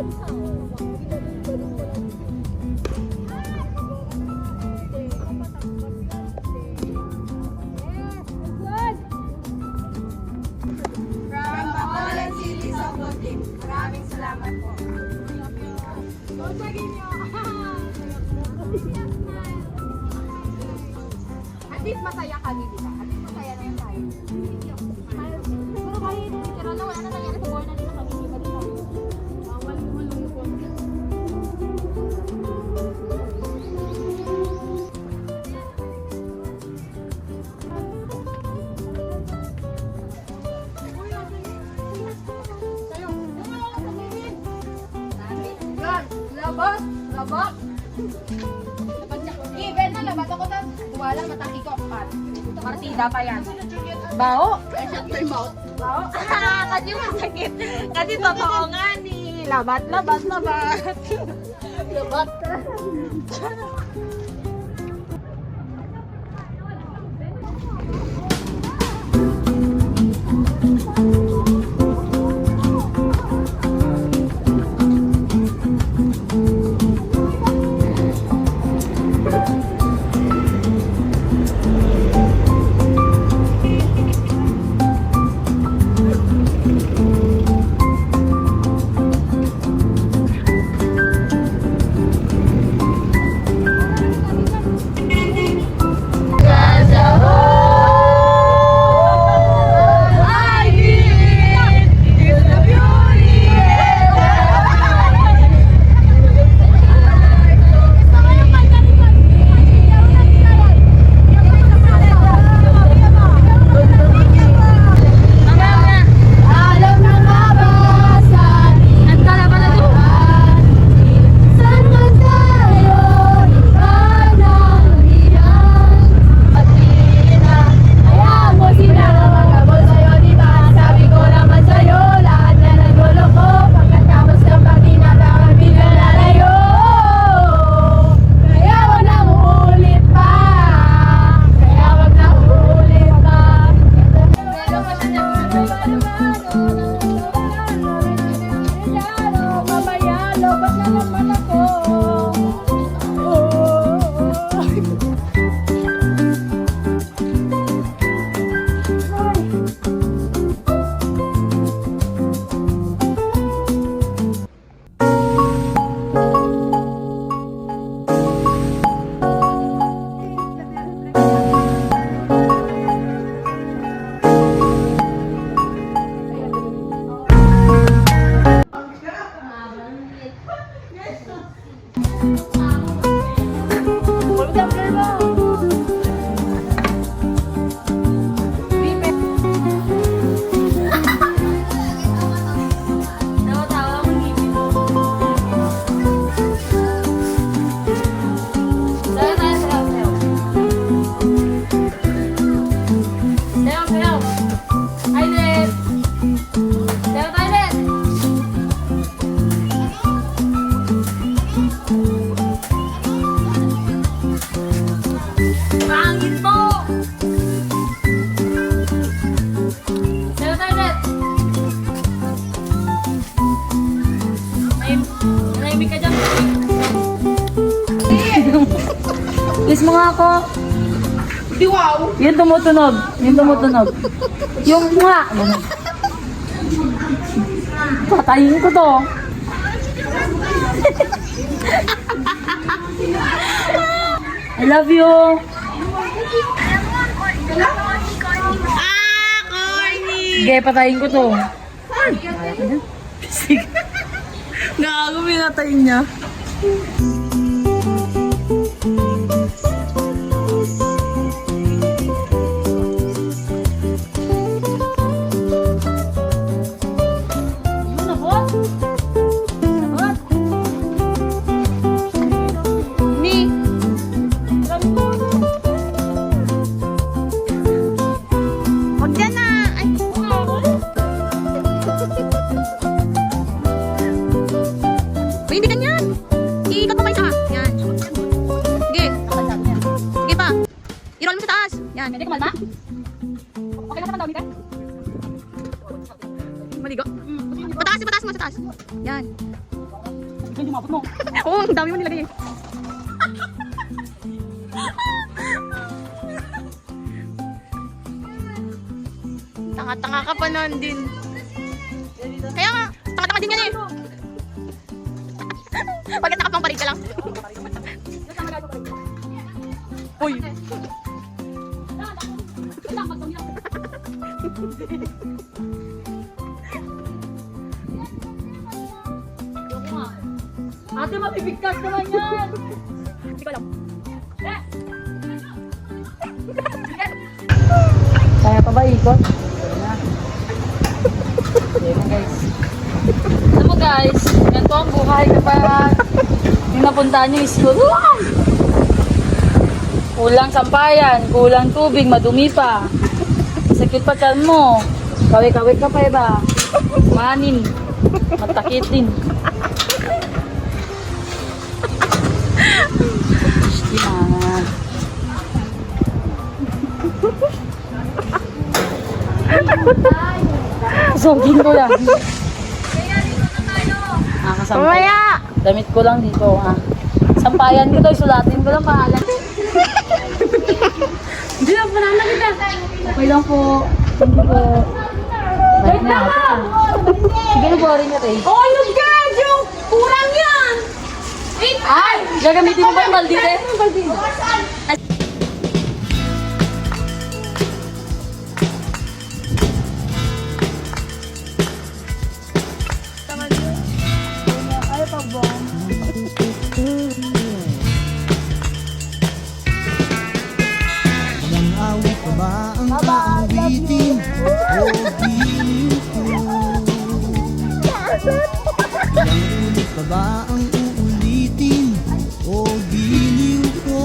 Bacolod City Softball Team. Maraming salamat po. At least masaya kami, di ba? At least masaya naman tayo. Siguro kahit tira na wala na nangyari sa buhay natin na kami, di ba din kami? Bawal lumalungkot. Labot! Labot! Even na, labat ako na. Walang mataki ko ang pat. Partida pa yan. Bao? Bao? Kasi masakit. Kasi totoo nga ni. Labat, labat, labat. Labat. Kiss mo nga ako. Di wow! Yung tumutunog. Yung tumutunog. Yung nga. Patayin ko to. I love you. Corny! Sige, patayin ko to. Gago, pinatayin niya. Yan, hindi kumalma? Okay lang naman daw, Mika? Maligo? Pataas mo, sa taas. Yan. Hindi mabot mo. Oo, ang dami mo nilagay eh. Tanga-tanga ka pa nun din. Kaya nga, tanga-tanga din yan eh. Pagkat nakapang parig ka lang. Uy. Ate, mapipigtas naman yan. Hindi ko alam. Kaya pa ba ikot? Ayan guys. Alam mo guys, ganito ang buhay kapag yung napuntahan yung school. Kulang sampayan, kulang tubig, madumi pa. Sakit pa tiyan mo. Kawik-kawik ka pa iba. Manin. Matakit din. Yan. Sogin ko lang. Kasampay. Mamaya! Damit ko lang dito, ha. Sampayan ko to, sulatin ko lang pangalan. Hindi lang, pangalan kita. Okay lang po. Thank you po. Wait na. Sige na boring na tayo. Oh, yung gadyo! Kurang yan! Ay! Gagamitin mo ba yung baldi, te? Ilang awit pa ba ang aawitin o giliw ko? Ilang ulit pa ba ang uulitin o giliw ko?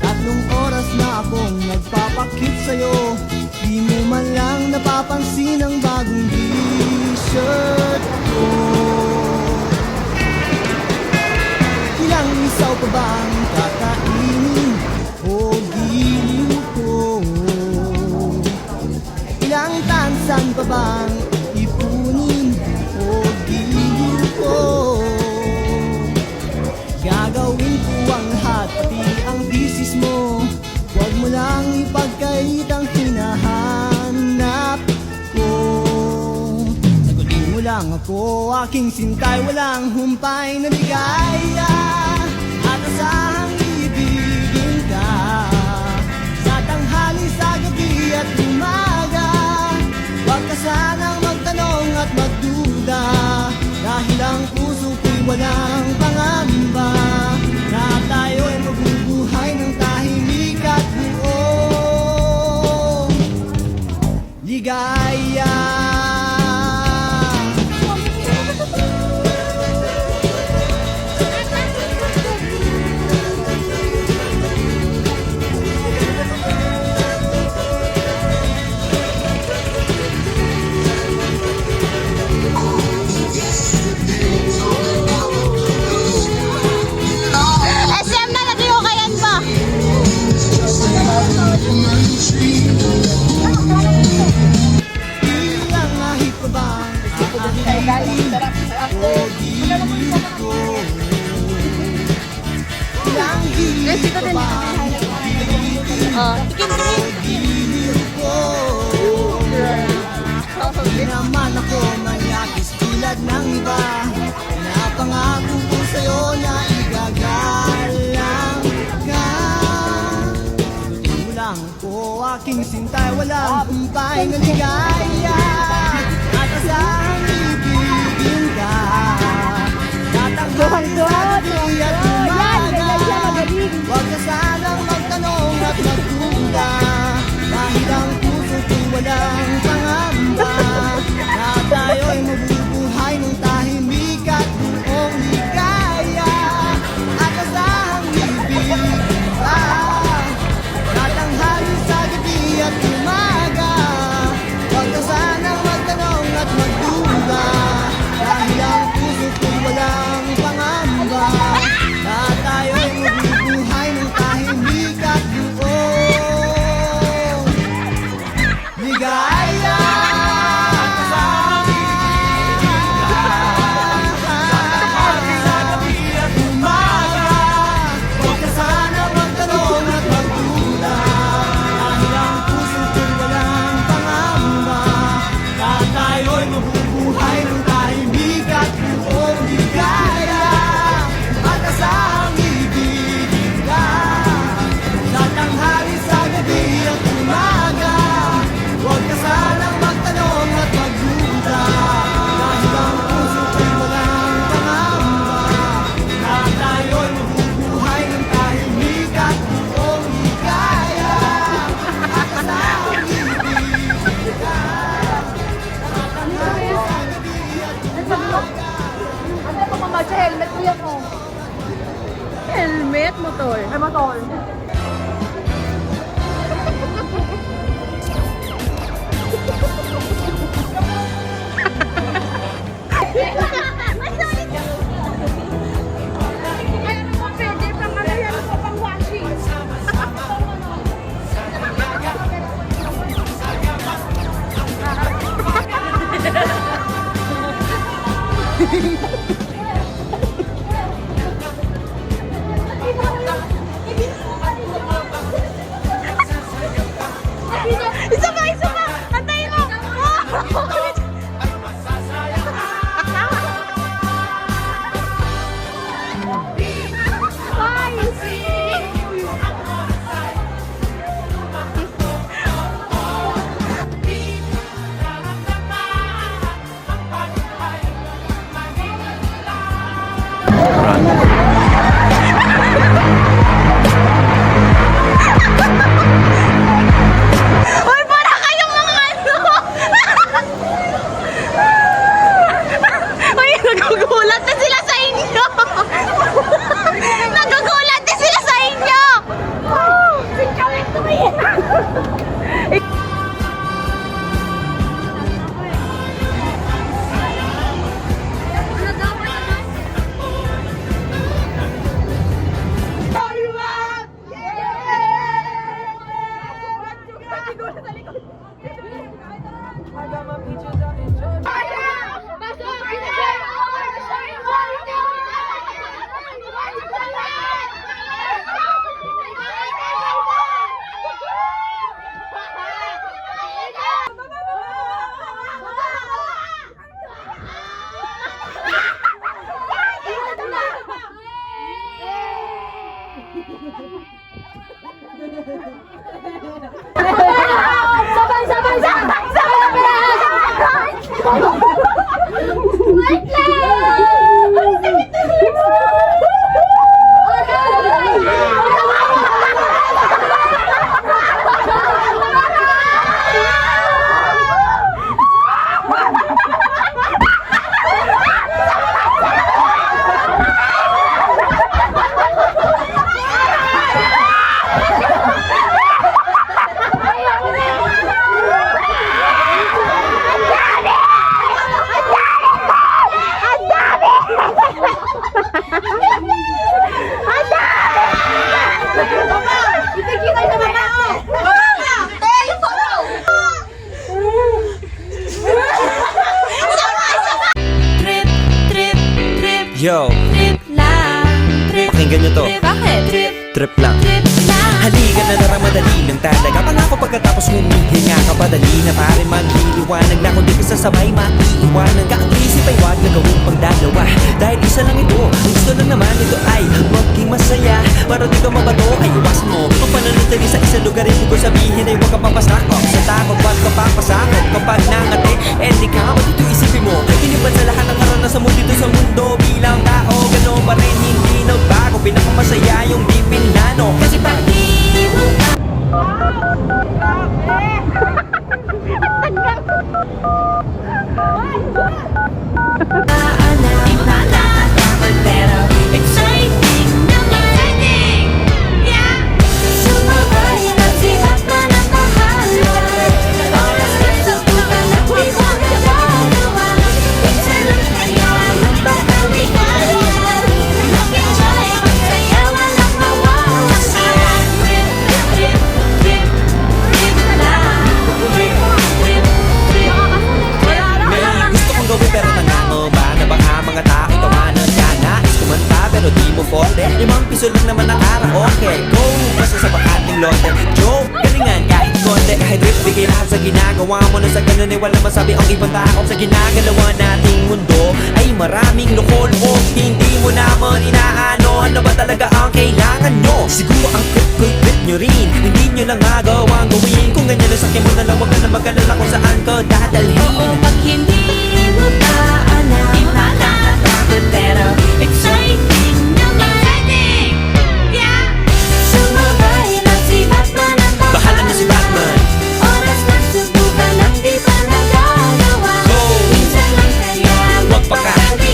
3 oras na akong nagpapakit sa'yo, di mo man lang napapansin ang bagong t-shirt ko. Ilang isaw pa bang kakainin o giliw ko? Ilang tansan pa bang ipunin o giliw ko? Gagawin ko ang lahat, pati ang bisis mo. Huwag mo lang ipagkait ang hinahanap ko. Sagutin mo lang ako, aking sintay, walang humpay na ligaya. At asahang ibigin ka sa tanghali, sa gabi at umaga. Huwag ka sanang magtanong at magduda, dahil ang puso ko'y walang pangamba, na tayo ay mabubuhay ng tahimik at buong ligaya. SM na, natiyo kayan pa! Ilang ahit pa bang aahitin o giliw ko? Ilang hilig pa bang ipitin o giliw ko? Di naman ako manyakis tulad ng iba, pinapangako ko sa'yo na igagalang ka. Sagutin mo lang ako, aking sintay, walang humpay na ligaya. At asahang ibigin ka tatanghali sa gabi at umaga. Huwag ka sanang magtanong at magduda, dahil ang puso ko'y walang pangamba, na tayo'y mabubuhay ng tahimik at buong ligaya. At asahang ibigin ka tatanghali sa gabi at umaga. Huwag ka sanang magtanong at magduda, dahil ang puso ko'y walang pangamba, na tayo'y mabubuhay ng tahimik at buong ligaya. Bicol. Isa pa! Antayin mo! Uy, para kayong mga ano! Uy, nagugulat na sila sa inyo! Nagugulat na sila sa inyo! Sikawin ko yan! Yo, Trip lang, trip, pakinggan nyo to. trip, bakit? Trip, Trip lang. trip lang. Halika na naramadali lang talaga. Pangako pagkatapos humihinga ka padali na pare magliliwanag na kung di ka sasabay maiiwanan ka. Ang isip ay wag na gawin pang dalawa. Dahil isa lang ito, ang gusto lang naman ito ay maging masaya. Para di ka mabato ay iwasan mo ang pananatili sa isang lugar. Ibig ko sabihin ay huwag ka papasakop sa takot, wag ka papasakop. Kapag nangati, di ka dito isipin mo. Iniban sa lahat ng karanasan mo dito sa mundo. Bilang tao, gano'n pa rin hindi nagbago. Pinakamasaya yung di pinlano. Kasi pag di mo Pero exciting naman, yeah. Sumabay na sihat na ng mahalan. Oras na sa buwan at di mo nagagawa. Minsan lang kaya magpapaligayan. Mag-enjoy, magsaya, walang mawawasan. Trip, trip, trip, trip lang. Trip, trip, trip. may gusto kong gawin pero tandaan ba na baka mga tao tawanan ka. Nais kumanta pero di mo forte. 5 piso lang naman ang karaoke. Go! Basta sa bakating lote. Joke! Galingan kahit konti. Kahit rip, bigay lahat sa ginagawa mo. Na sa ganun ay walang masabi ang ibang tao. Sa ginagalawa nating mundo ay maraming loko-loko. Hindi mo naman inaano. Ano ba talaga ang kailangan nyo? Siguro ang trip nyo rin. Hindi nyo lang magawang gawin. Kung ganyan na sakyan mo na lang, wag ka na mag-alala kung saan ka dadalhin. Oo, pag hindi mo pa alam, nakakatakot pero exciting naman. Yeah. Sumabay na si Batman at Bahala na si Batman. oras na subukan ang di pa nagagawa. Go! Minsan lang kaya Magpaka, di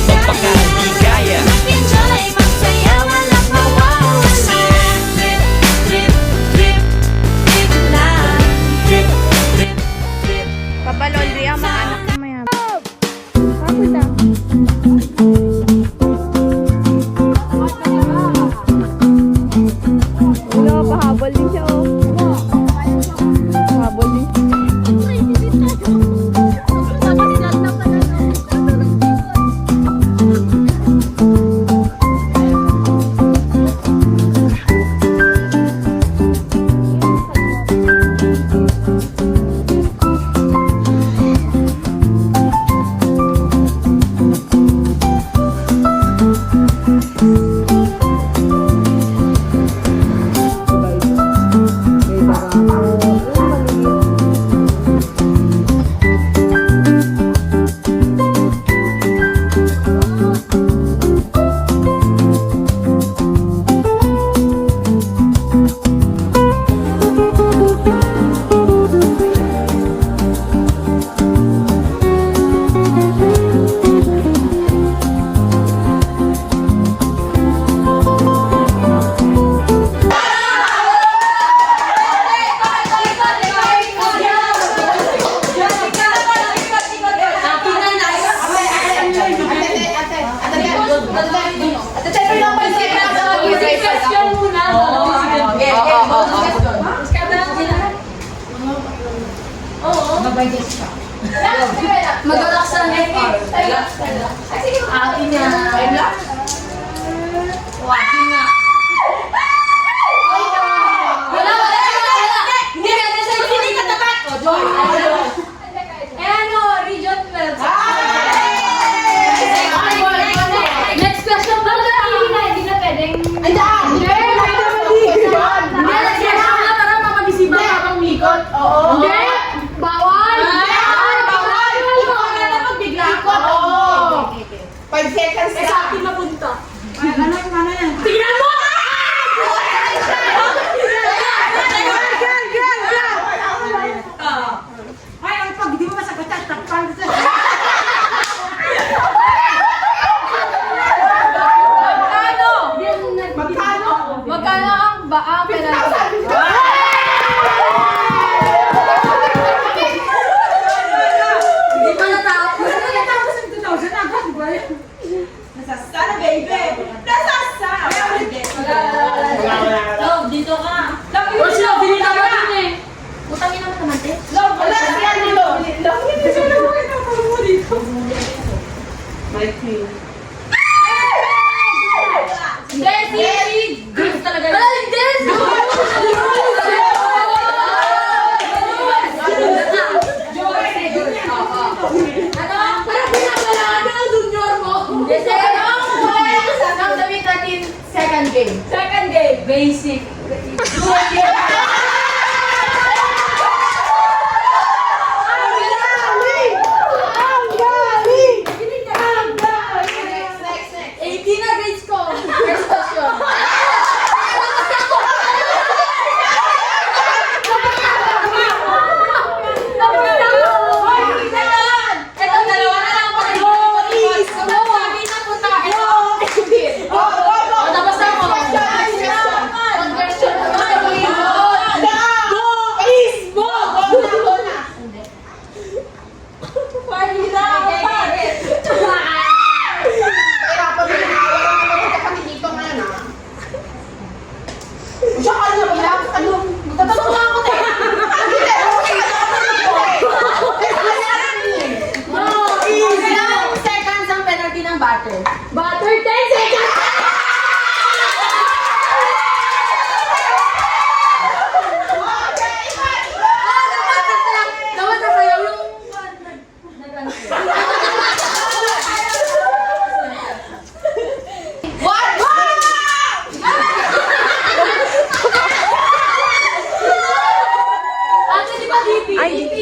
kaya. mag-enjoy, magsaya, walang mawawasan. Trip, Pahabol din siya, oh. Pahabol din. Mag-relax na FR. Akin na. Akin na. Wala. Hindi ka tapat. Region 12. Next question. Hindi na pwedeng. Ay, daan! Next question na para makabisiba habang mikot. Oo. Hindi! Bawal! Bawal! Ikaw na lang magbigla ko. 5 seconds na. Sa akin mapunta. Ano yan? Tingnan mo! Ay, ang pag di mo masagot at takpan. Magkano ang baang penalty? Hindi pa natapos. Natapos ang 2,000 agad, di ba? Nasasana, baby! Nasasana! Love, dito ka. O siya, binita ka din eh. Utangin naman naman, te. Love, wala siya dito! Love, hindi siya naman kinapalo mo dito. Hindi, si Grace talaga. Ay, hindi! Ano? Parang pinapalakan ka ng junior mo. Yes, ano? Ang sabi natin, second game. Second game. Basic. Next. 18 na grades ko. First question. Ito, dalawa na lang po. Sabi na po tayo. Tapos na ako. One question. Butter 10 seconds! Dapat nasayaw yung... Ate, di ba DP? Ay, DP.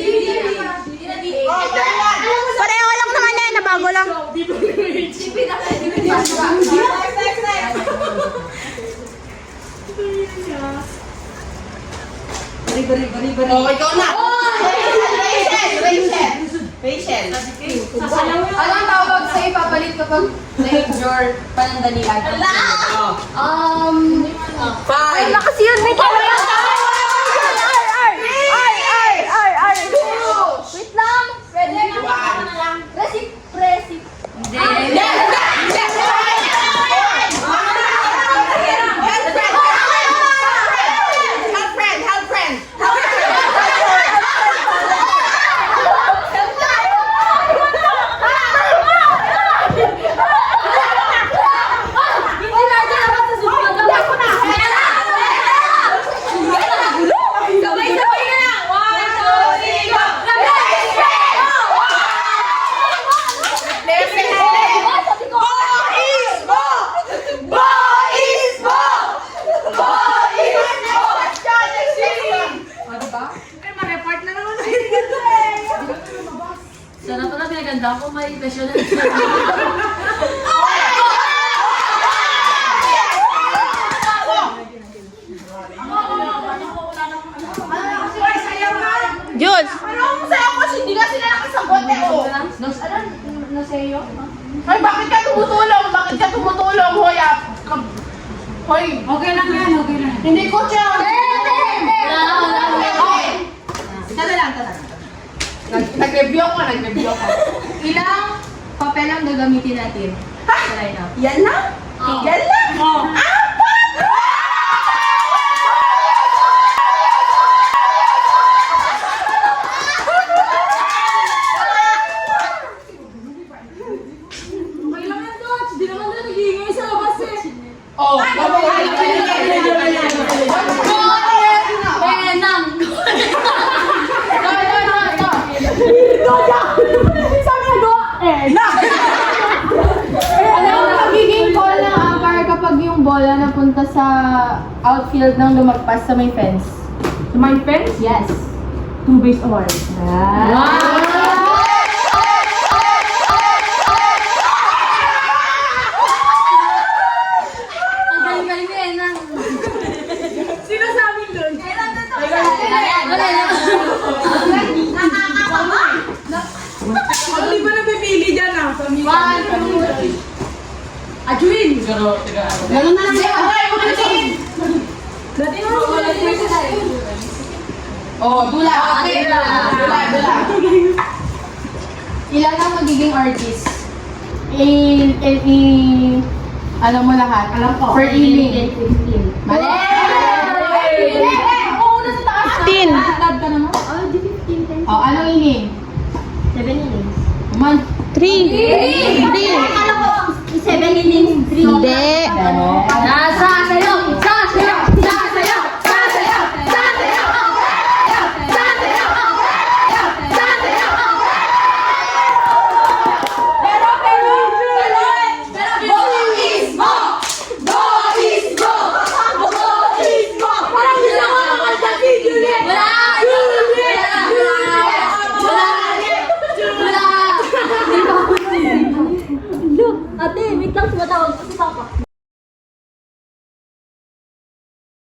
Pareho lang naman yan, nabago lang. DP na kayo. Next. Oh, ikaw na. Rachel. Anong tawag sa ipapalit kapag na-injure panandalian? Five. Ano kasi yun? May camera. Wait lang! Pwede na lang. Recipe. Hindi. Kala ko may special. Jules! Ano ang masaya ko kasi hindi nga sila nakasagot eh, oh. Naseyo? Hoy, bakit ka tumutulong? Bakit ka tumutulong? Hoy, Hoy. Okay lang yan, okay lang. Hindi ko siya. Tala lang. Nag-review ako. Ilang papel ang gagamitin natin sa lineup? Yan lang? Yan lang? Oh, Magiging call ng umpire kapag yung bola napunta sa outfield ng lumagpas sa may fence. Sa my friends? Yes. 2 base award. Ang galing-galing ni Enang. Sinasabi doon. Hindi ba napipili dyan ah? Ajuin! Ganun na lang siya. Hoy, ulitin! Dati mo wala din sa Oh, dula. Okay, dula. Ilan ang magiging artist? Alam mo lahat. Alam ko. For inning. Mali! Oo, nasa taas. 15. Dad ka naman. Oh, anong inning? 7 innings. Man. 3!